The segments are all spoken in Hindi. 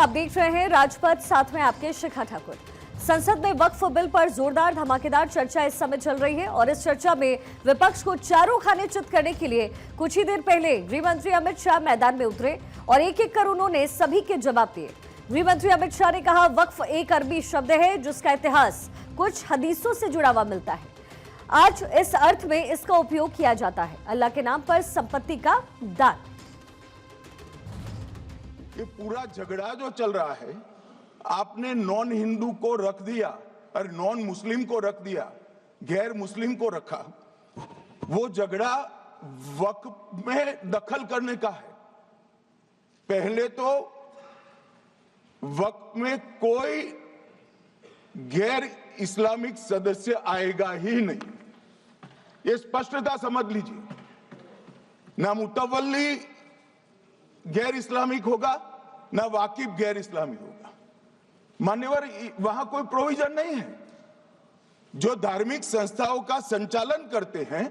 आप देख रहे हैं राजपथ, साथ में आपके शिखा ठाकुर। संसद में वक्फ बिल पर जोरदार धमाकेदार चर्चा इस समय चल रही है और इस चर्चा में विपक्ष को चारों खाने चित करने के लिए कुछ ही देर पहले गृह मंत्री अमित शाह मैदान में उतरे और एक एक कर उन्होंने सभी के जवाब दिए। गृह मंत्री अमित शाह ने कहा, वक्फ एक अरबी शब्द है जिसका इतिहास कुछ हदीसों से जुड़ा हुआ मिलता है। आज इस अर्थ में इसका उपयोग किया जाता है, अल्लाह के नाम पर संपत्ति का दान। ये पूरा झगड़ा जो चल रहा है, आपने नॉन हिंदू को रख दिया और नॉन मुस्लिम को रख दिया, गैर मुस्लिम को रखा। वो झगड़ा वक्फ में दखल करने का है। पहले तो वक्फ में कोई गैर इस्लामिक सदस्य आएगा ही नहीं, ये स्पष्टता समझ लीजिए। ना मुतवल्ली गैर इस्लामिक होगा, ना वाकिफ गैर इस्लामी होगा। मान्यवर, वहां कोई प्रोविजन नहीं है। जो धार्मिक संस्थाओं का संचालन करते हैं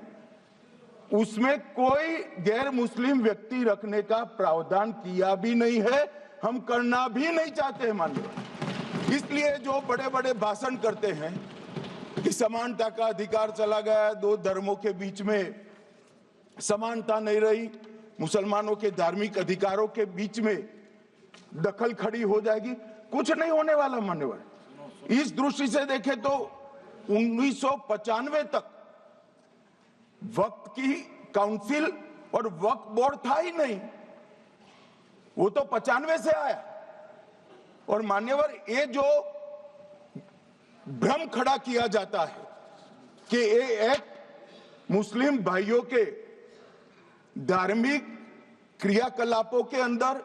उसमें कोई गैर मुस्लिम व्यक्ति रखने का प्रावधान किया भी नहीं है, हम करना भी नहीं चाहते हैं मान्यवर। इसलिए जो बड़े बड़े भाषण करते हैं कि समानता का अधिकार चला गया, दो धर्मों के बीच में समानता नहीं रही, मुसलमानों के धार्मिक अधिकारों के बीच में दखल खड़ी हो जाएगी, कुछ नहीं होने वाला मान्यवर। इस दृष्टि से देखें तो 1995 तक वक्फ की काउंसिल और वक्फ बोर्ड था ही नहीं, वो तो 95 से आया। और मान्यवर, ये जो भ्रम खड़ा किया जाता है कि ये एक मुस्लिम भाइयों के धार्मिक क्रियाकलापों के अंदर,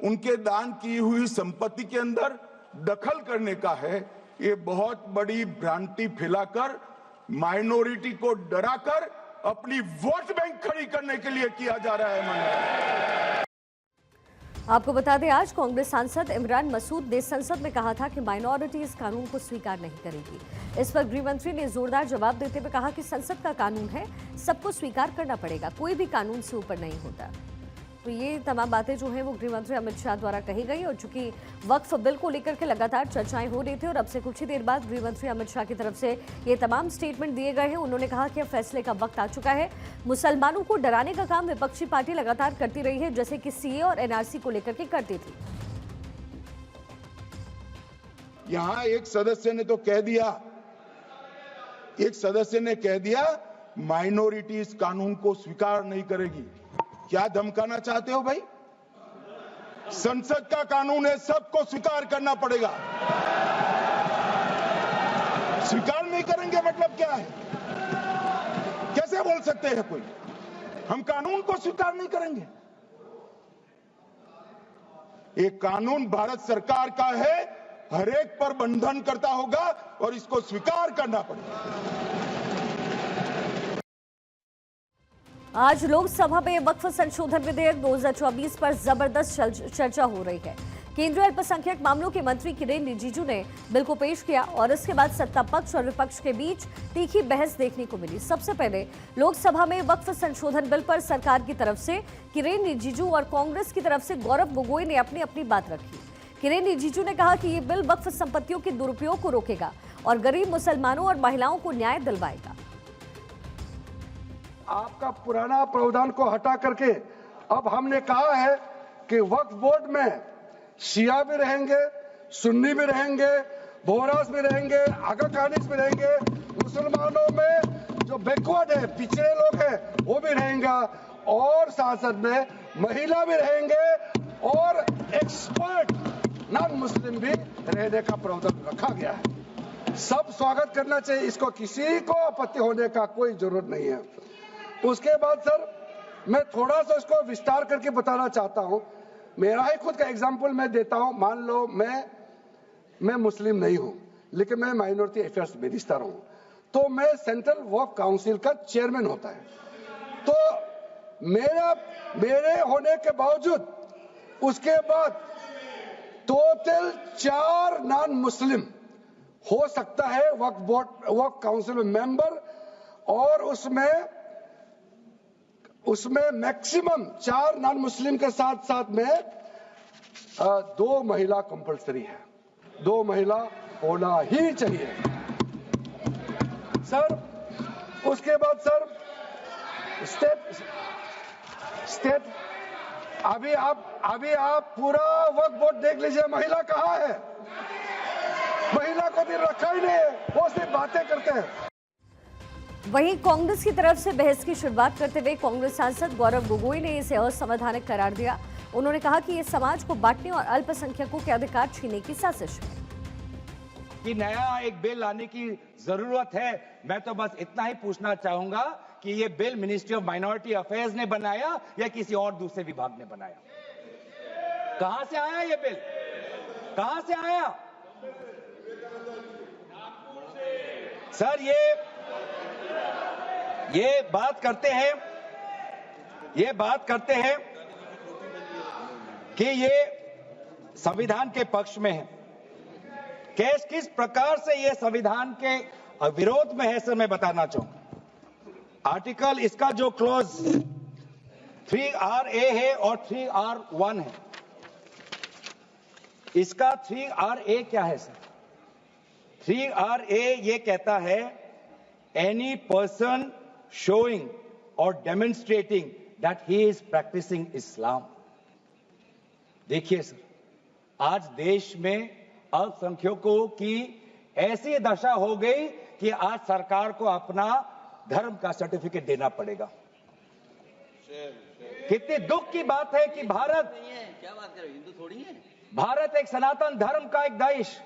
उनके दान की हुई संपत्ति के अंदर दखल करने का है, ये बहुत बड़ी भ्रांति फैलाकर माइनॉरिटी को डराकर अपनी वोट बैंक खड़ी करने के लिए किया जा रहा है माननीय। आपको बता दें, आज कांग्रेस सांसद इमरान मसूद ने संसद में कहा था कि माइनॉरिटी इस कानून को स्वीकार नहीं करेगी। इस पर गृह मंत्री ने जोरदार जवाब देते हुए कहा कि संसद का कानून है, सबको स्वीकार करना पड़ेगा, कोई भी कानून से ऊपर नहीं होता। तो ये तमाम बातें जो हैं वो गृह मंत्री अमित शाह द्वारा कही गई। और चूंकि वक्फ बिल को लेकर के लगातार चर्चाएं हो रही थी और अब से कुछ ही देर बाद गृह मंत्री अमित शाह की तरफ से ये तमाम स्टेटमेंट दिए गए हैं। उन्होंने कहा कि अब फैसले का वक्त आ चुका है। मुसलमानों को डराने का काम विपक्षी पार्टी लगातार करती रही है, जैसे कि सीए और एनआरसी को लेकर के करती थी। यहां एक सदस्य ने तो कह दिया, माइनॉरिटी इस कानून को स्वीकार नहीं करेगी। क्या धमकाना चाहते हो भाई? संसद का कानून है, सबको स्वीकार करना पड़ेगा। स्वीकार नहीं करेंगे मतलब क्या है? कैसे बोल सकते हैं कोई हम कानून को स्वीकार नहीं करेंगे? ये कानून भारत सरकार का है, हर एक पर बंधन करता होगा और इसको स्वीकार करना पड़ेगा। आज लोकसभा में वक्फ संशोधन विधेयक 2024 पर जबरदस्त चर्चा हो रही है। केंद्रीय अल्पसंख्यक मामलों के मंत्री किरेन रिजिजू ने बिल को पेश किया और इसके बाद सत्ता पक्ष और विपक्ष के बीच तीखी बहस देखने को मिली। सबसे पहले लोकसभा में वक्फ संशोधन बिल पर सरकार की तरफ से किरेन रिजिजू और कांग्रेस की तरफ से गौरव गोगोई ने अपनी अपनी बात रखी। किरेन रिजिजू ने कहा कि ये बिल वक्फ संपत्तियों के दुरुपयोग को रोकेगा और गरीब मुसलमानों और महिलाओं को न्याय दिलवाएगा। आपका पुराना प्रावधान को हटा करके अब हमने कहा है कि वक्फ बोर्ड में शिया भी रहेंगे, सुन्नी भी रहेंगे, बोहरास भी रहेंगे, आगा कानिस भी रहेंगे, मुसलमानों में जो बैकवर्ड है, पिछड़े लोग हैं वो भी रहेंगे और संसद में महिला भी रहेंगे और एक्सपर्ट नॉन मुस्लिम भी रहने का प्रावधान रखा गया है। सब स्वागत करना चाहिए, इसको किसी को आपत्ति होने का कोई जरूरत नहीं है। उसके बाद सर, मैं थोड़ा सा इसको विस्तार करके बताना चाहता हूं। मेरा ही खुद का एग्जांपल मैं देता हूं। मान लो मैं मुस्लिम नहीं हूं, लेकिन मैं माइनॉरिटी अफेयर्स मिनिस्टर हूं, तो मैं सेंट्रल वक्फ काउंसिल का चेयरमैन होता है। तो मेरे होने के बावजूद उसके बाद टोटल 4 नॉन मुस्लिम हो सकता है वक्फ काउंसिल में मेंबर, और उसमें मैक्सिमम 4 नॉन मुस्लिम के साथ साथ में 2 महिला कंपलसरी है, 2 महिला होना ही चाहिए सर। उसके बाद सर स्टेट अभी आप पूरा वक्फ बोर्ड देख लीजिए, महिला कहाँ है? महिला को भी रखा ही नहीं है, वो सिर्फ बातें करते हैं। वहीं कांग्रेस की तरफ से बहस की शुरुआत करते हुए कांग्रेस सांसद गौरव गोगोई ने इसे असंवैधानिक करार दिया। उन्होंने कहा कि ये समाज को बांटने और अल्पसंख्यकों के अधिकार छीनने की साजिश है। कि नया एक बिल लाने की जरूरत है। मैं तो बस इतना ही पूछना चाहूंगा कि ये bill ministry of minority affairs ने बनाया या किसी और दूसरे विभाग ने बनाया? कहां से आया ये बिल? कहां से आया? सर ये बात करते हैं कि ये संविधान के पक्ष में है। किस प्रकार से ये संविधान के विरोध में है सर, मैं बताना चाहूंगा। आर्टिकल इसका जो क्लॉज 3RA है और 3R1 है। इसका 3RA क्या है सर? 3RA ये कहता है एनी पर्सन शोइंग और demonstrating that he is practising Islam. देखिए सर, आज देश में अल्पसंख्यकों की ऐसी दशा हो गई कि आज सरकार को अपना धर्म का सर्टिफिकेट देना पड़ेगा। कितनी दुख की बात है कि भारत क्या बात कर रहे हो? हिंदू थोड़ी है। भारत एक सनातन धर्म का एक देश,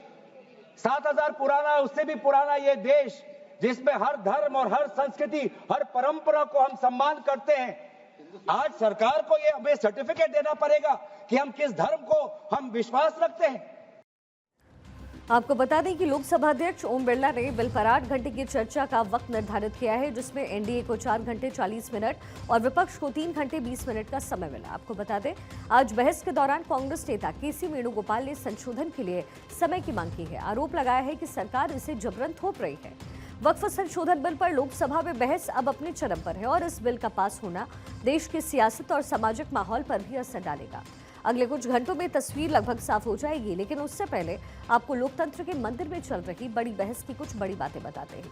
7000 पुराना, उससे भी पुराना ये देश, जिसमें हर धर्म और हर संस्कृति, हर परंपरा को हम सम्मान करते हैं। आज सरकार को ये हमें सर्टिफिकेट देना पड़ेगा कि हम किस धर्म को हम विश्वास रखते हैं। आपको बता दें कि लोकसभा अध्यक्ष ओम बिरला ने बिल पर 8 घंटे की चर्चा का वक्त निर्धारित किया है, जिसमें एनडीए को 4 घंटे 40 मिनट और विपक्ष को 3 घंटे 20 मिनट का समय मिला। आपको बता दें, आज बहस के दौरान कांग्रेस नेता केसी वेणुगोपाल ने संशोधन के लिए समय की मांग की है। आरोप लगाया है कि सरकार इसे जबरन थोप रही है। वक्फ संशोधन बिल पर लोकसभा में बहस अब अपने चरम पर है और इस बिल का पास होना देश की सियासत और सामाजिक माहौल पर भी असर डालेगा। अगले कुछ घंटों में तस्वीर लगभग साफ हो जाएगी, लेकिन उससे पहले आपको लोकतंत्र के मंदिर में चल रही बड़ी बहस की कुछ बड़ी बातें बताते हैं।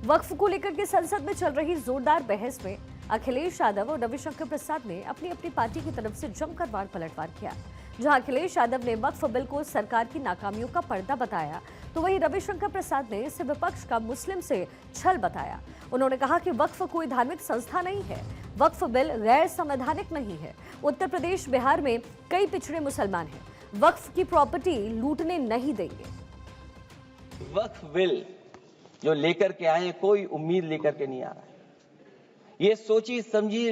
वक्फ को लेकर के संसद में चल रही जोरदार बहस में अखिलेश यादव और रविशंकर प्रसाद ने अपनी अपनी पार्टी की तरफ से जमकर वार पलटवार किया। जहां अखिलेश यादव ने वक्फ बिल को सरकार की नाकामियों का पर्दा बताया, तो वहीं रविशंकर प्रसाद ने इसे विपक्ष का मुस्लिम से छल बताया। उन्होंने कहा कि वक्फ कोई धार्मिक संस्था नहीं है, वक्फ बिल गैर संवैधानिक नहीं है। उत्तर प्रदेश, बिहार में कई पिछड़े मुसलमान हैं, वक्फ की प्रॉपर्टी लूटने नहीं देंगे। वक्फ बिल जो लेकर के आए, कोई उम्मीद लेकर के नहीं आ रहा है। ये सोची समझी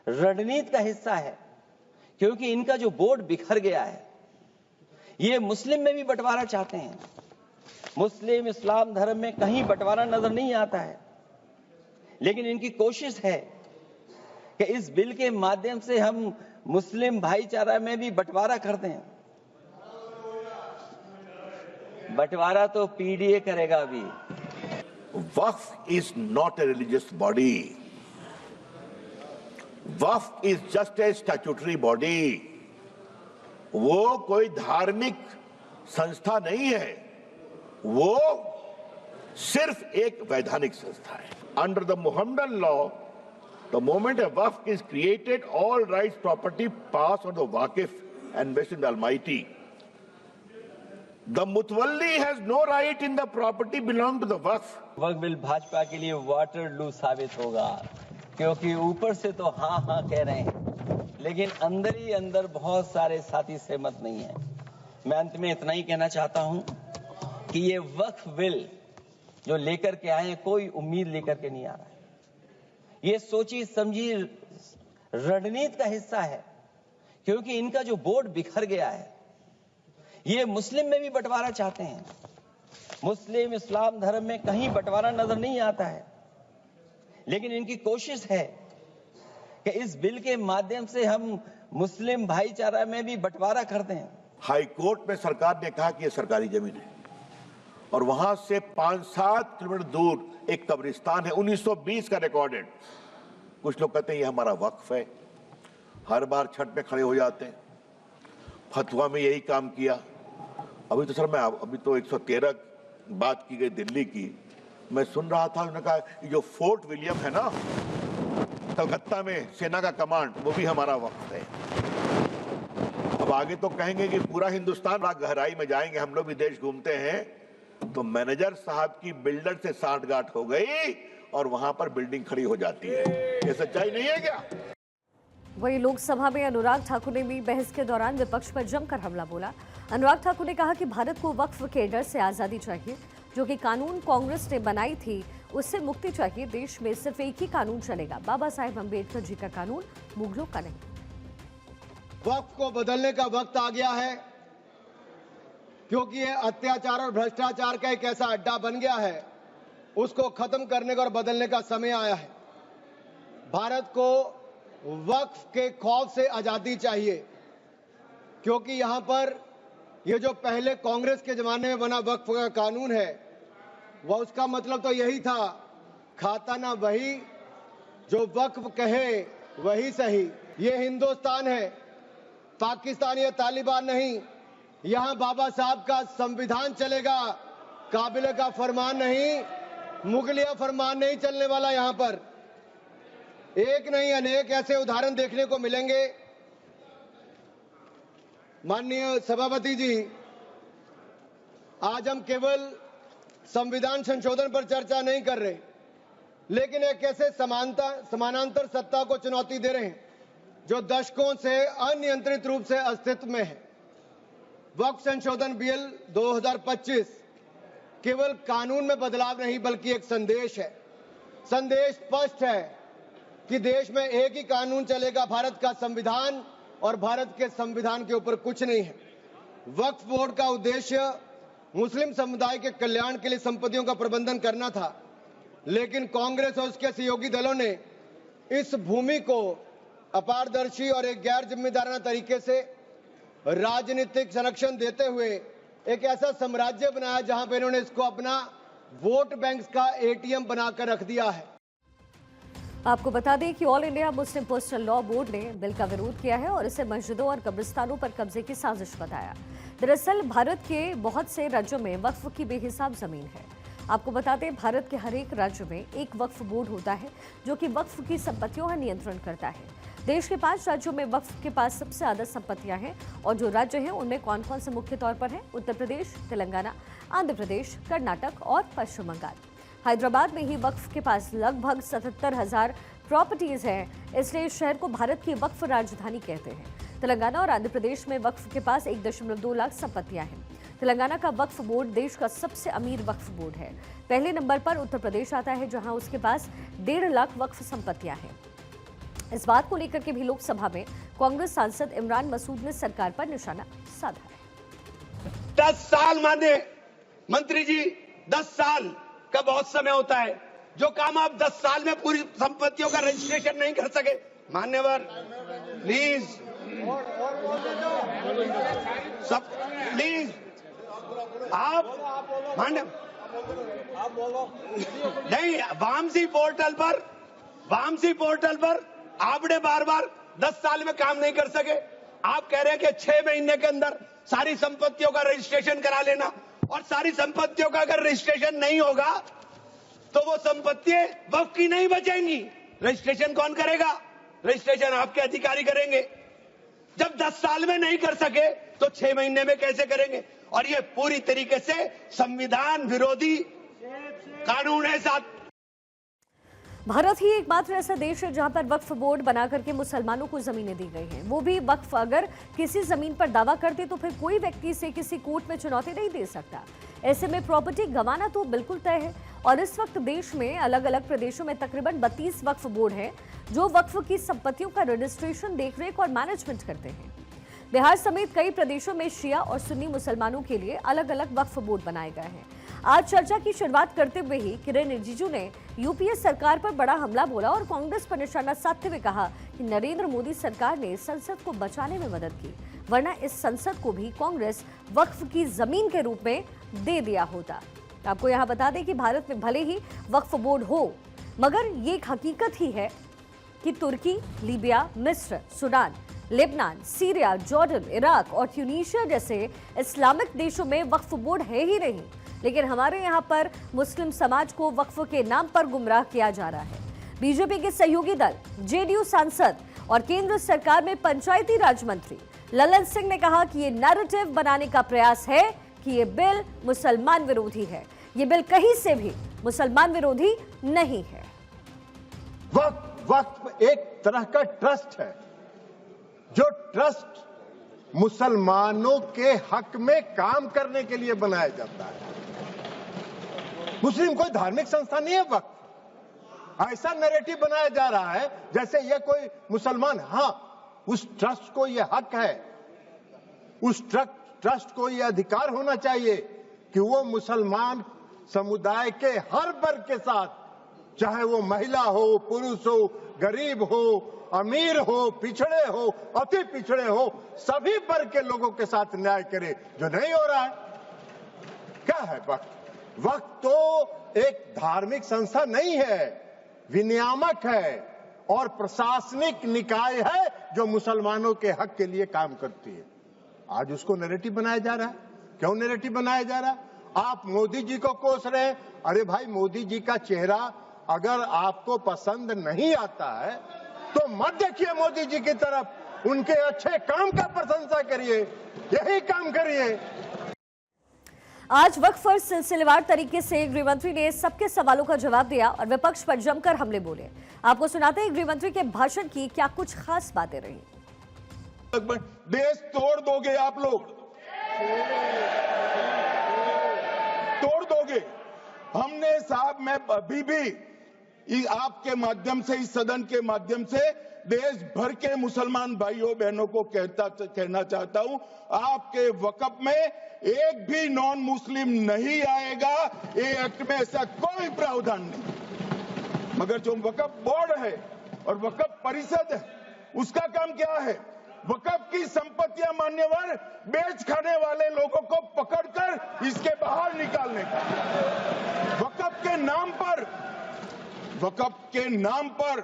रणनीति का हिस्सा है, क्योंकि इनका जो बोर्ड बिखर गया है, ये मुस्लिम में भी बंटवारा चाहते हैं। मुस्लिम इस्लाम धर्म में कहीं बंटवारा नजर नहीं आता है, लेकिन इनकी कोशिश है कि इस बिल के माध्यम से हम मुस्लिम भाईचारा में भी बंटवारा करते हैं। बंटवारा तो पीडीए करेगा। अभी waqf is not a religious body, waqf is just a statutory body. वो कोई धार्मिक संस्था नहीं है, वो सिर्फ एक वैधानिक संस्था है। Under the Mohammedan law, the moment a waqf is created, all rights property pass on the waqif and vested in the Almighty. The mutawalli has no right in the property belong to the waqf. Waqf bill Bhajpa के लिए वाटरलू साबित होगा, क्योंकि ऊपर से तो हाँ हाँ कह रहे हैं, लेकिन अंदर ही अंदर बहुत सारे साथी सहमत नहीं है। मैं अंत में इतना ही कहना चाहता हूं कि ये वक्फ बिल जो लेकर के आए, कोई उम्मीद लेकर के नहीं आ रहा है। ये सोची समझी रणनीति का हिस्सा है, क्योंकि इनका जो बोर्ड बिखर गया है, ये मुस्लिम में भी बंटवारा चाहते हैं। मुस्लिम इस्लाम धर्म में कहीं बंटवारा नजर नहीं आता है, लेकिन इनकी कोशिश है कि इस बिल के माध्यम से हम मुस्लिम भाईचारा में भी बंटवारा करते हैं। हाई कोर्ट में सरकार ने कहा कि यह सरकारी जमीन है, और वहां से 5-7 किलोमीटर दूर एक कब्रिस्तान है, 1920 का रिकॉर्डेड। कुछ लोग कहते हैं ये हमारा वक्फ है, हर बार छठ में खड़े हो जाते हैं। फतवा में यही काम किया। अभी तो सर अभी तो 113 बात की गई दिल्ली की, मैं सुन रहा था उन्होंने कहा जो फोर्ट विलियम है ना कलकत्ता में सेना का कमांड, वो भी हमारा वक्त है। अब आगे तो कहेंगे कि पूरा हिंदुस्तान, गहराई में जाएंगे, हम लोग भी देश घूमते हैं तो मैनेजर साहब की बिल्डर से सांठगांठ हो गई और वहां पर बिल्डिंग खड़ी हो जाती है। ये सच्चाई नहीं है क्या? वहीं लोकसभा में अनुराग ठाकुर ने भी बहस के दौरान विपक्ष पर जमकर हमला बोला। अनुराग ठाकुर ने कहा कि भारत को वक्फ के डर से आजादी चाहिए, जो कि कानून कांग्रेस ने बनाई थी उससे मुक्ति चाहिए। देश में सिर्फ एक ही कानून चलेगा, बाबा साहेब अम्बेडकर जी का कानून, मुगलों का नहीं। वक्फ को बदलने का वक्त आ गया है, क्योंकि ये अत्याचार और भ्रष्टाचार का एक ऐसा अड्डा बन गया है, उसको खत्म करने का और बदलने का समय आया है। भारत को वक्फ के खौफ से आजादी चाहिए, क्योंकि यहां पर ये जो पहले कांग्रेस के जमाने में बना वक्फ का कानून है, वह उसका मतलब तो यही था, खाता ना वही जो वक्फ कहे वही सही। ये हिंदुस्तान है, पाकिस्तान या तालिबान नहीं। यहां बाबा साहब का संविधान चलेगा, काबिले का फरमान नहीं, मुगलिया फरमान नहीं चलने वाला। यहां पर एक नहीं अनेक ऐसे उदाहरण देखने को मिलेंगे। माननीय सभापति जी, आज हम केवल संविधान संशोधन पर चर्चा नहीं कर रहे, लेकिन एक ऐसे समानांतर सत्ता को चुनौती दे रहे हैं जो दशकों से अनियंत्रित रूप से अस्तित्व में है। वक्फ संशोधन बिल 2025 केवल कानून में बदलाव नहीं, बल्कि एक संदेश है। संदेश स्पष्ट है कि देश में एक ही कानून चलेगा, भारत का संविधान, और भारत के संविधान के ऊपर कुछ नहीं है। वक्फ बोर्ड का उद्देश्य मुस्लिम समुदाय के कल्याण के लिए संपत्तियों का प्रबंधन करना था, लेकिन कांग्रेस और उसके सहयोगी दलों ने इस भूमि को अपारदर्शी और एक गैर जिम्मेदाराना तरीके से राजनीतिक संरक्षण देते हुए एक ऐसा साम्राज्य बनाया जहां पर इन्होंने इसको अपना वोट बैंक का एटीएम बनाकर रख दिया है। आपको बता दें कि all India Muslim personal law board ने बिल का विरोध किया है और इसे मस्जिदों और कब्रिस्तानों पर कब्जे की साजिश बताया। दरअसल भारत के बहुत से राज्यों में वक्फ की बेहिसाब जमीन है। आपको बता दें, भारत के हर एक राज्य में एक वक्फ बोर्ड होता है जो कि वक्फ की संपत्तियों का नियंत्रण करता है। देश के 5 राज्यों में वक्फ के पास सबसे ज्यादा संपत्तियां हैं, और जो राज्य हैं उनमें कौन कौन से मुख्य तौर पर हैं? उत्तर प्रदेश, तेलंगाना, आंध्र प्रदेश, कर्नाटक और पश्चिम बंगाल। हैदराबाद में ही वक्फ के पास लगभग 77,000 प्रॉपर्टीज हैं, इसलिए इस शहर को भारत की वक्फ राजधानी कहते हैं। तेलंगाना और आंध्र प्रदेश में वक्फ के पास 1.2 लाख संपत्तियां हैं। तेलंगाना का वक्फ बोर्ड देश का सबसे अमीर वक्फ बोर्ड है। पहले नंबर पर उत्तर प्रदेश आता है, जहां उसके पास 1.5 लाख वक्फ संपत्तियां हैं। इस बात को लेकर के भी लोकसभा में कांग्रेस सांसद इमरान मसूद ने सरकार पर निशाना साधा है। 10 साल माने मंत्री जी, 10 साल का बहुत समय होता है। जो काम आप 10 साल में पूरी संपत्तियों का रजिस्ट्रेशन नहीं कर सके, मान्यवर प्लीज सब प्लीज आप मान्य नहीं, वामसी पोर्टल पर आपने बार बार 10 साल में काम नहीं कर सके। आप कह रहे हैं कि 6 महीने के अंदर सारी संपत्तियों का रजिस्ट्रेशन करा लेना, और सारी संपत्तियों का अगर रजिस्ट्रेशन नहीं होगा तो वो संपत्तियां वक्फ की नहीं बचेंगी। रजिस्ट्रेशन कौन करेगा? रजिस्ट्रेशन आपके अधिकारी करेंगे। जब 10 साल में नहीं कर सके तो 6 महीने में कैसे करेंगे? और ये पूरी तरीके से संविधान विरोधी कानून है। साथ भारत ही एकमात्र ऐसा देश है जहां पर वक्फ बोर्ड बना करके मुसलमानों को जमीनें दी गई हैं। वो भी वक्फ अगर किसी जमीन पर दावा करते तो फिर कोई व्यक्ति इसे किसी कोर्ट में चुनौती नहीं दे सकता। ऐसे में प्रॉपर्टी गंवाना तो बिल्कुल तय है। और इस वक्त देश में अलग अलग प्रदेशों में तकरीबन 32 वक्फ बोर्ड हैं जो वक्फ की संपत्तियों का रजिस्ट्रेशन, देखरेख और मैनेजमेंट करते हैं। बिहार समेत कई प्रदेशों में शिया और सुन्नी मुसलमानों के लिए अलग अलग वक्फ बोर्ड बनाए गए हैं। आज चर्चा की शुरुआत करते हुए ही किरेन रिजिजू ने यूपीए सरकार पर बड़ा हमला बोला और कांग्रेस पर निशाना साधते हुए कहा कि नरेंद्र मोदी सरकार ने संसद को बचाने में मदद की, वरना इस संसद को भी कांग्रेस वक्फ की जमीन के रूप में दे दिया होता। आपको यहाँ बता दें कि भारत में भले ही वक्फ बोर्ड हो, मगर ये एक हकीकत ही है कि तुर्की, लीबिया, मिस्र, Sudan, Lebanon, Syria, Jordan, Iraq और ट्यूनीशिया जैसे इस्लामिक देशों में वक्फ बोर्ड है ही नहीं, लेकिन हमारे यहाँ पर मुस्लिम समाज को वक्फ के नाम पर गुमराह किया जा रहा है। बीजेपी के सहयोगी दल, जेडीयू सांसद और केंद्र सरकार में पंचायती राज मंत्री ललन सिंह ने कहा कि ये नैरेटिव बनाने का प्रयास है कि ये बिल मुसलमान विरोधी है। ये बिल कहीं से भी मुसलमान विरोधी नहीं है। वक्फ एक तरह का ट्रस्ट है, जो ट्रस्ट मुसलमानों के हक में काम करने के लिए बनाया जाता है। मुस्लिम कोई धार्मिक संस्था नहीं है वक्फ। ऐसा नैरेटिव बनाया जा रहा है जैसे ये कोई मुसलमान, हाँ उस ट्रस्ट को ये हक है, उस ट्रस्ट को ये अधिकार होना चाहिए कि वो मुसलमान समुदाय के हर वर्ग के साथ, चाहे वो महिला हो, पुरुष हो, गरीब हो, अमीर हो, पिछड़े हो, अति पिछड़े हो, सभी वर्ग के लोगों के साथ न्याय करे, जो नहीं हो रहा है। क्या है वक्फ? वक्फ तो एक धार्मिक संस्था नहीं है, विनियामक है और प्रशासनिक निकाय है जो मुसलमानों के हक के लिए काम करती है। आज उसको नैरेटिव बनाया जा रहा है। क्यों नैरेटिव बनाया जा रहा है? आप मोदी जी को कोस रहे हैं। अरे भाई, मोदी जी का चेहरा अगर आपको पसंद नहीं आता है तो मत देखिए मोदी जी की तरफ, उनके अच्छे काम का प्रशंसा करिए, यही काम करिए। आज वक्फ पर सिलसिलेवार तरीके से गृहमंत्री ने सबके सवालों का जवाब दिया और विपक्ष पर जमकर हमले बोले। आपको सुनाते हैं गृहमंत्री के भाषण की क्या कुछ खास बातें रही। देश तोड़ दोगे आप लोग, तोड़ दोगे। हमने साहब, मैं अभी भी आपके माध्यम से, इस सदन के माध्यम से देश भर के मुसलमान भाइयों बहनों को कहना चाहता हूं, आपके वक्फ में एक भी नॉन मुस्लिम नहीं आएगा। ये एक्ट में ऐसा कोई प्रावधान नहीं। मगर जो वक्फ बोर्ड है और वक्फ परिषद है, उसका काम क्या है? वक्फ की संपत्तियां मान्यवर बेच खाने वाले लोगों को पकड़कर इसके बाहर निकालने का। वक्फ के नाम पर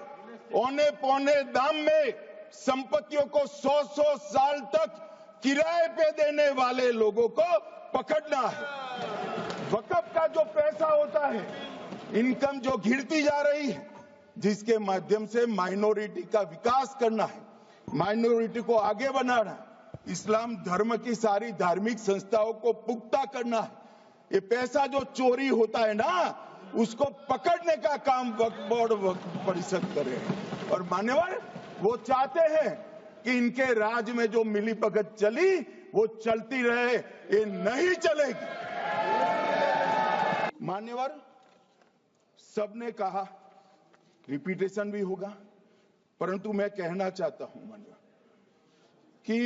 औने पौने दाम में संपत्तियों को 100 साल तक किराए पे देने वाले लोगों को पकड़ना है। वक्फ का जो पैसा होता है, इनकम जो घिरती जा रही है, जिसके माध्यम से माइनॉरिटी का विकास करना है, माइनॉरिटी को आगे बढ़ाना है, इस्लाम धर्म की सारी धार्मिक संस्थाओं को पुख्ता करना है। ये पैसा जो चोरी होता है ना, उसको पकड़ने का काम वक्फ बोर्ड, वक्फ परिषद करे। और मान्यवर, वो चाहते हैं कि इनके राज में जो मिलीभगत चली वो चलती रहे, ये नहीं चलेगी। मान्यवर, सबने कहा, रिपीटेशन भी होगा, परंतु मैं कहना चाहता हूं मान्यवर कि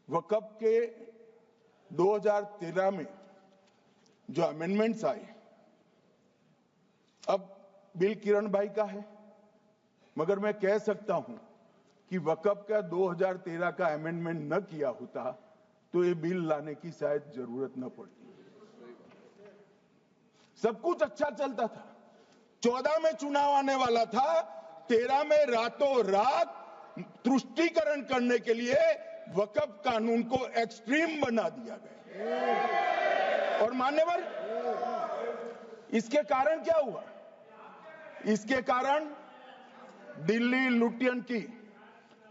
वक्फ के 2013 में जो अमेंडमेंट्स आए, अब बिल किरण भाई का है, मगर मैं कह सकता हूं कि वक्फ का 2013 का अमेंडमेंट न किया होता तो ये बिल लाने की शायद जरूरत न पड़ती। सब कुछ अच्छा चलता था। 14 में चुनाव आने वाला था, 13 में रातों रात तुष्टीकरण करने के लिए वक्फ कानून को एक्सट्रीम बना दिया गया। और मान्यवर, इसके कारण क्या हुआ? इसके कारण दिल्ली लुटियन की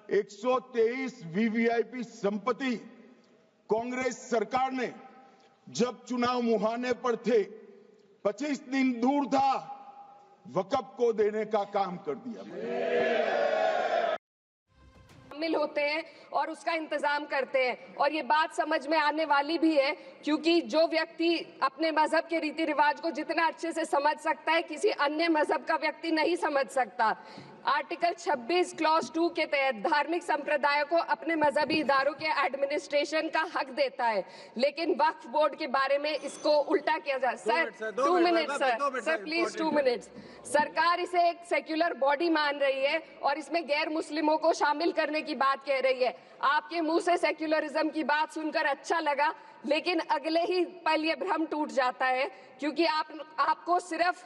123 वीवीआईपी संपत्ति कांग्रेस सरकार ने जब चुनाव मुहाने पर थे, 25 दिन दूर था, वक्फ को देने का काम कर दिया। शामिल होते हैं और उसका इंतजाम करते हैं। और ये बात समझ में आने वाली भी है, क्योंकि जो व्यक्ति अपने मजहब के रीति रिवाज को जितना अच्छे से समझ सकता है, किसी अन्य मजहब का व्यक्ति नहीं समझ सकता। आर्टिकल 26 क्लॉज 2 के तहत धार्मिक संप्रदायों को अपने मजहबी इदारों के एडमिनिस्ट्रेशन का हक देता है, लेकिन वक्फ बोर्ड के बारे में इसको उल्टा किया जा। Sir 2 minute sir please 2 minutes. सरकार इसे एक सेक्युलर बॉडी मान रही है और इसमें गैर मुस्लिमों को शामिल करने की बात कह रही है। आपके मुंह से सेक्युलरिज्म की बात सुनकर अच्छा लगा, लेकिन अगले ही पल ये भ्रम टूट जाता है, क्योंकि आपको सिर्फ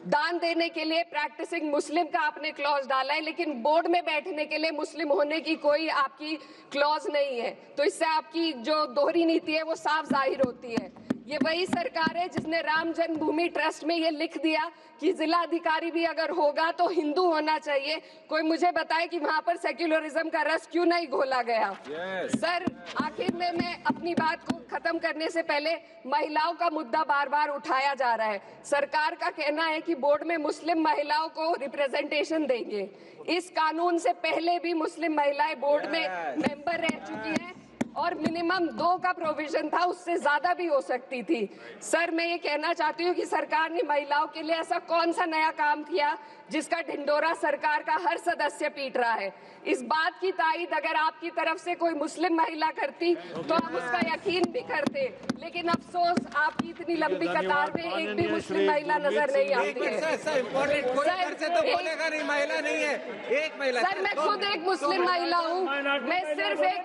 दान देने के लिए प्रैक्टिसिंग मुस्लिम का आपने क्लॉज डाला है, लेकिन बोर्ड में बैठने के लिए मुस्लिम होने की कोई आपकी क्लॉज नहीं है। तो इससे आपकी जो दोहरी नीति है वो साफ जाहिर होती है। ये वही सरकार है जिसने राम जन्मभूमि ट्रस्ट में ये लिख दिया कि जिला अधिकारी भी अगर होगा तो हिंदू होना चाहिए। कोई मुझे बताए कि वहां पर सेक्युलरिज्म का रस क्यों नहीं घोला गया? सर, आखिर में मैं अपनी बात को खत्म करने से पहले महिलाओं का मुद्दा बार बार उठाया जा रहा है। सरकार का कहना है कि बोर्ड में मुस्लिम महिलाओं को रिप्रेजेंटेशन देंगे। इस कानून से पहले भी मुस्लिम महिलाएं बोर्ड में मेंबर रह चुकी हैं और मिनिमम 2 का प्रोविजन था, उससे ज्यादा भी हो सकती थी। सर, मैं ये कहना चाहती हूँ कि सरकार ने महिलाओं के लिए ऐसा कौन सा नया काम किया जिसका ढिंडोरा सरकार का हर सदस्य पीट रहा है? इस बात की तायीद अगर आपकी तरफ से कोई मुस्लिम महिला करती तो हम उसका यकीन भी करते, लेकिन अफसोस आपकी इतनी लंबी कतार में एक भी मुस्लिम महिला नजर नहीं आती है। सर, मैं खुद एक मुस्लिम महिला हूँ, मैं सिर्फ एक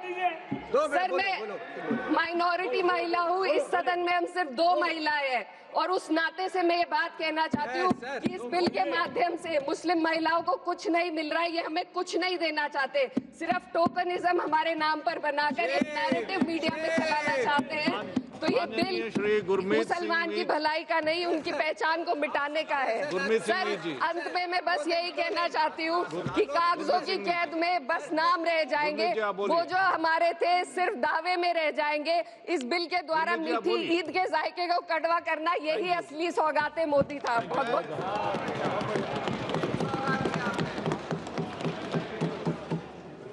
सर मैं माइनॉरिटी महिला हूँ। इस सदन में हम सिर्फ 2 महिलाएं हैं और उस नाते से मैं ये बात कहना चाहती हूँ कि इस बिल के माध्यम से मुस्लिम महिलाओं को कुछ नहीं मिल रहा है। ये हमें कुछ नहीं देना चाहते, सिर्फ टोकनिज्म हमारे नाम पर बनाकर एक नैरेटिव मीडिया में चलाना चाहते हैं। तो ये बिल मुसलमान की भलाई का नहीं, उनकी पहचान को मिटाने का है। सर, अंत में मैं बस यही कहना चाहती हूँ कि कागजों की कैद में बस नाम रह जाएंगे, वो जो हमारे थे सिर्फ दावे में रह जाएंगे। इस बिल के द्वारा मीठी ईद के जायके को कड़वा करना, यही असली सौगाते मोदी था। बहुत बहुत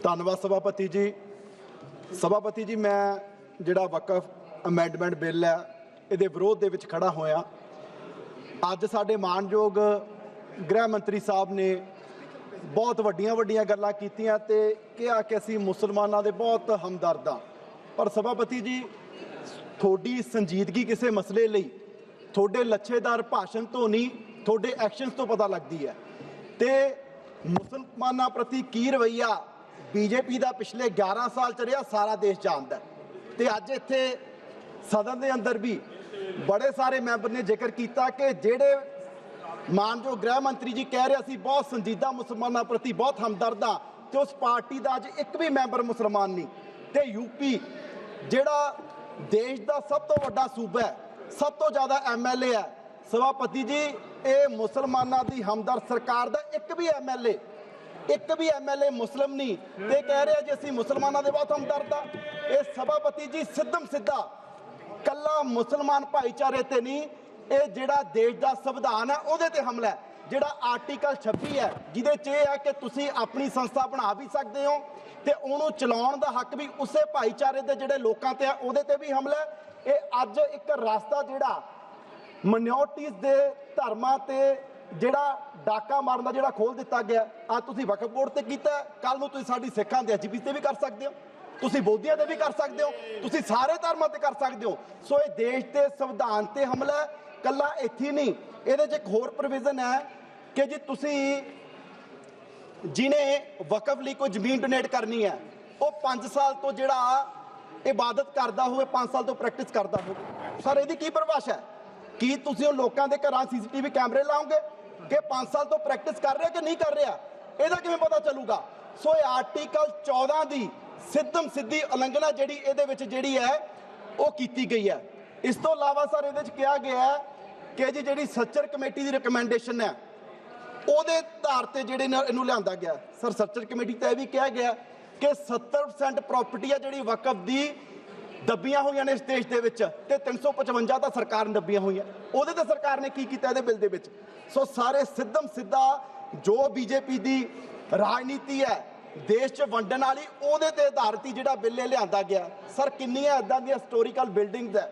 धन्यवाद सभापति जी। सभापति जी, मैं ਜਿਹੜਾ ਵਕਫ ਅਮੈਂਡਮੈਂਟ ਬਿੱਲ ਹੈ ਇਹਦੇ ਵਿਰੋਧ ਦੇ ਵਿੱਚ ਖੜਾ ਹੋਇਆ। ਅੱਜ ਸਾਡੇ ਮਾਨਯੋਗ ਗ੍ਰਹਿ ਮੰਤਰੀ ਸਾਹਿਬ ਨੇ ਬਹੁਤ ਵੱਡੀਆਂ ਗੱਲਾਂ ਕੀਤੀਆਂ ਤੇ ਕਿਹਾ ਕਿ ਅਸੀਂ ਮੁਸਲਮਾਨਾਂ ਦੇ ਬਹੁਤ ਹਮਦਰਦ ਹਾਂ। ਪਰ ਸਭਾਪਤੀ ਜੀ, ਤੁਹਾਡੀ ਸੰਜੀਦਗੀ ਕਿਸੇ ਮਸਲੇ ਲਈ ਤੁਹਾਡੇ ਲੱਛੇਦਾਰ ਭਾਸ਼ਣ ਤੋਂ ਨਹੀਂ, ਤੁਹਾਡੇ ਐਕਸ਼ਨਸ ਤੋਂ ਪਤਾ ਲੱਗਦੀ ਹੈ। ਤੇ ਮੁਸਲਮਾਨਾਂ ਪ੍ਰਤੀ ਕੀ ਰਵੱਈਆ ਬੀਜੇਪੀ ਦਾ ਪਿਛਲੇ 11 ਸਾਲ ਚ ਰਿਹਾ ਸਾਰਾ ਦੇਸ਼ ਜਾਣਦਾ। ਤੇ ਅੱਜ ਇੱਥੇ ਸਦਨ ਦੇ ਅੰਦਰ ਵੀ ਬੜੇ ਸਾਰੇ ਮੈਂਬਰ ਨੇ ਜ਼ਿਕਰ ਕੀਤਾ ਕਿ ਜਿਹੜੇ ਮਾਨਯੋਗ ਗ੍ਰਹਿ ਮੰਤਰੀ ਜੀ ਕਹਿ ਰਹੇ ਸੀ ਬਹੁਤ ਸੰਜੀਦਾ ਮੁਸਲਮਾਨਾਂ ਪ੍ਰਤੀ ਬਹੁਤ ਹਮਦਰਦ ਹਾਂ, ਤੇ ਉਸ ਪਾਰਟੀ ਦਾ ਅੱਜ ਇੱਕ ਵੀ ਮੈਂਬਰ ਮੁਸਲਮਾਨ ਨਹੀਂ। ਤੇ ਯੂਪੀ ਜਿਹੜਾ ਦੇਸ਼ ਦਾ ਸਭ ਤੋਂ ਵੱਡਾ ਸੂਬਾ ਹੈ, ਸਭ ਤੋਂ ਜ਼ਿਆਦਾ MLA ਹੈ, ਸਭਾਪਤੀ ਜੀ ਇਹ ਮੁਸਲਮਾਨਾਂ ਦੀ ਹਮਦਰਦ ਸਰਕਾਰ ਦਾ ਇੱਕ ਵੀ MLA ਮੁਸਲਿਮ ਨਹੀਂ ਤੇ ਕਹਿ ਰਿਹਾ ਜੀ ਅਸੀਂ ਮੁਸਲਮਾਨਾਂ ਦੇ ਬਹੁਤ ਹਮਦਰਦ ਆ। ਇਹ ਸਭਾਪਤੀ ਜੀ ਸਿੱਧਮ ਸਿੱਧਾ ਕੱਲਾ ਮੁਸਲਮਾਨ ਭਾਈਚਾਰੇ ਤੇ ਨਹੀਂ, ਇਹ ਜਿਹੜਾ ਦੇਸ਼ ਦਾ ਸੰਵਿਧਾਨ ਹੈ ਉਹਦੇ ਤੇ ਹਮਲਾ ਹੈ। ਜਿਹੜਾ ਆਰਟੀਕਲ 26 ਹੈ ਜਿਹਦੇ 'ਚ ਇਹ ਹੈ ਕਿ ਤੁਸੀਂ ਆਪਣੀ ਸੰਸਥਾ ਬਣਾ ਵੀ ਸਕਦੇ ਹੋ ਤੇ ਉਹਨੂੰ ਚਲਾਉਣ ਦਾ ਹੱਕ ਵੀ ਉਸੇ ਭਾਈਚਾਰੇ ਦੇ ਜਿਹੜੇ ਲੋਕਾਂ ਤੇ ਆ ਉਹਦੇ ਤੇ ਵੀ ਹਮਲਾ ਹੈ। ਇਹ ਅੱਜ ਇੱਕ ਰਸਤਾ ਜਿਹੜਾ ਮਾਈਨੋਰਟੀਜ਼ ਦੇ ਧਰਮਾਂ ਤੇ ਜਿਹੜਾ ਡਾਕਾ ਮਾਰਨ ਦਾ ਜਿਹੜਾ ਖੋਲ ਦਿੱਤਾ ਗਿਆ, ਅੱਜ ਤੁਸੀਂ ਵਕਫ ਬੋਰਡ ਤੇ ਕੀਤਾ, ਕੱਲ ਨੂੰ ਤੁਸੀਂ ਸਾਡੀ ਸਿੱਖਾਂ ਦੇ LGBT ਤੇ ਵੀ ਕਰ ਸਕਦੇ ਹੋ, ਤੁਸੀਂ ਬੋਧੀਆਂ ਤੇ ਵੀ ਕਰ ਸਕਦੇ ਹੋ, ਤੁਸੀਂ ਸਾਰੇ ਧਰਮਾਂ ਤੇ ਕਰ ਸਕਦੇ ਹੋ। ਸੋ ਇਹ ਦੇਸ਼ ਦੇ ਸੰਵਿਧਾਨ ਤੇ ਹਮਲਾ ਹੈ, ਕੱਲਾ ਇੱਥੇ ਨਹੀਂ। ਇਹਦੇ 'ਚ ਇੱਕ ਹੋਰ ਪ੍ਰੋਵੀਜ਼ਨ ਹੈ ਕਿ ਜੀ ਤੁਸੀਂ ਜਿਹਨੇ ਵਕਫ ਲਈ ਕੋਈ ਜ਼ਮੀਨ ਡੋਨੇਟ ਕਰਨੀ ਹੈ ਉਹ 5 ਸਾਲ ਤੋਂ ਜਿਹੜਾ ਇਬਾਦਤ ਕਰਦਾ ਹੋਵੇ, 5 ਸਾਲ ਤੋਂ ਪ੍ਰੈਕਟਿਸ ਕਰਦਾ ਹੋਵੇ। ਸਰ, ਇਹਦੀ ਕੀ ਪਰਿਭਾਸ਼ਾ ਹੈ? ਕੀ ਤੁਸੀਂ ਉਹ ਲੋਕਾਂ ਦੇ ਘਰਾਂ CCTV ਕੈਮਰੇ ਲਾਓਗੇ ਕਿ 5 ਸਾਲ ਤੋਂ ਪ੍ਰੈਕਟਿਸ ਕਰ ਰਿਹਾ ਕਿ ਨਹੀਂ ਕਰ ਰਿਹਾ? ਇਹਦਾ ਕਿਵੇਂ ਪਤਾ ਚੱਲੂਗਾ? ਸੋ ਇਹ ਆਰਟੀਕਲ 14 ਦੀ ਸਿੱਧਮ ਸਿੱਧੀ ਉਲੰਘਣਾ ਜਿਹੜੀ ਇਹਦੇ ਵਿੱਚ ਜਿਹੜੀ ਹੈ ਉਹ ਕੀਤੀ ਗਈ ਹੈ। ਇਸ ਤੋਂ ਇਲਾਵਾ ਸਰ ਇਹਦੇ 'ਚ ਕਿਹਾ ਗਿਆ ਹੈ ਕਿ ਜੀ ਜਿਹੜੀ ਸੱਚਰ ਕਮੇਟੀ ਦੀ ਰਿਕਮੈਂਡੇਸ਼ਨ ਹੈ ਉਹਦੇ ਆਧਾਰ ਤੇ ਜਿਹੜੇ ਇਹਨੂੰ ਲਿਆਂਦਾ ਗਿਆ। ਸਰ, ਸੱਚਰ ਕਮੇਟੀ ਤੇ ਇਹ ਵੀ ਕਿਹਾ ਗਿਆ ਕਿ 70% ਪ੍ਰਾਪਰਟੀ ਆ ਜਿਹੜੀ ਵਕਫ ਦੀ ਦੱਬੀਆਂ ਹੋਈਆਂ ਨੇ ਇਸ ਦੇਸ਼ ਦੇ ਵਿੱਚ ਤੇ 355 ਤਾਂ ਸਰਕਾਰ ਨੇ ਦੱਬੀਆਂ ਹੋਈਆਂ। ਉਹਦੇ ਤੇ ਸਰਕਾਰ ਨੇ ਕੀ ਕੀਤਾ ਇਹਦੇ ਬਿੱਲ ਦੇ ਵਿੱਚ? ਸੋ ਸਾਰੇ ਸਿੱਧਮ ਸਿੱਧਾ ਜੋ ਬੀਜੇਪੀ ਦੀ ਰਾਜਨੀਤੀ ਹੈ ਦੇਸ਼ 'ਚ ਵੰਡਣ ਵਾਲੀ, ਉਹਦੇ ਤੇ ਆਧਾਰਿਤ ਹੀ ਜਿਹੜਾ ਬਿੱਲ ਲਿਆਂਦਾ ਗਿਆ। ਸਰ, ਕਿੰਨੀਆਂ ਇੱਦਾਂ ਦੀਆਂ ਹਿਸਟੋਰੀਕਲ ਬਿਲਡਿੰਗਸ ਹੈ,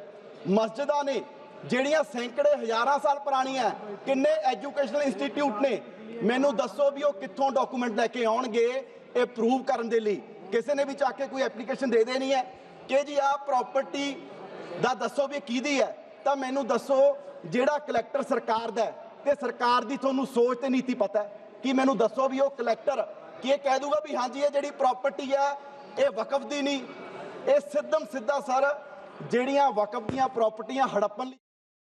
ਮਸਜਿਦਾਂ ਨੇ ਜਿਹੜੀਆਂ ਸੈਂਕੜੇ ਹਜ਼ਾਰਾਂ ਸਾਲ ਪੁਰਾਣੀਆਂ, ਕਿੰਨੇ ਐਜੂਕੇਸ਼ਨਲ ਇੰਸਟੀਟਿਊਟ ਨੇ, ਮੈਨੂੰ ਦੱਸੋ ਵੀ ਉਹ ਕਿੱਥੋਂ ਡਾਕੂਮੈਂਟ ਲੈ ਕੇ ਆਉਣਗੇ ਇਹ ਪ੍ਰੂਵ ਕਰਨ ਦੇ ਲਈ? ਕਿਸੇ ਨੇ ਵੀ ਚੱਕ ਕੇ ਕੋਈ ਐਪਲੀਕੇਸ਼ਨ ਦੇ ਦੇਣੀ ਹੈ ਕਿ ਜੀ ਆਹ ਪ੍ਰਾਪਰਟੀ ਦਾ ਦੱਸੋ ਵੀ ਕਿਹਦੀ ਹੈ, ਤਾਂ ਮੈਨੂੰ ਦੱਸੋ ਜਿਹੜਾ ਕਲੈਕਟਰ ਸਰਕਾਰ ਦਾ ਤੇ ਸਰਕਾਰ ਦੀ ਤੁਹਾਨੂੰ ਸੋਚ ਤੇ ਨੀਤੀ ਪਤਾ ਹੈ ਕਿ ਮੈਨੂੰ ਦੱਸੋ ਵੀ ਉਹ ਕਲੈਕਟਰ ਕੀ ਇਹ ਕਹਿ ਦੂਗਾ ਵੀ ਹਾਂਜੀ ਇਹ ਜਿਹੜੀ ਪ੍ਰਾਪਰਟੀ ਹੈ ਇਹ ਵਕਫ ਦੀ ਨਹੀਂ? ਇਹ ਸਿੱਧਮ ਸਿੱਧਾ ਸਰ ਜਿਹੜੀਆਂ ਵਕਫ ਦੀਆਂ ਪ੍ਰਾਪਰਟੀਆਂ ਹੜੱਪਣ ਲਈ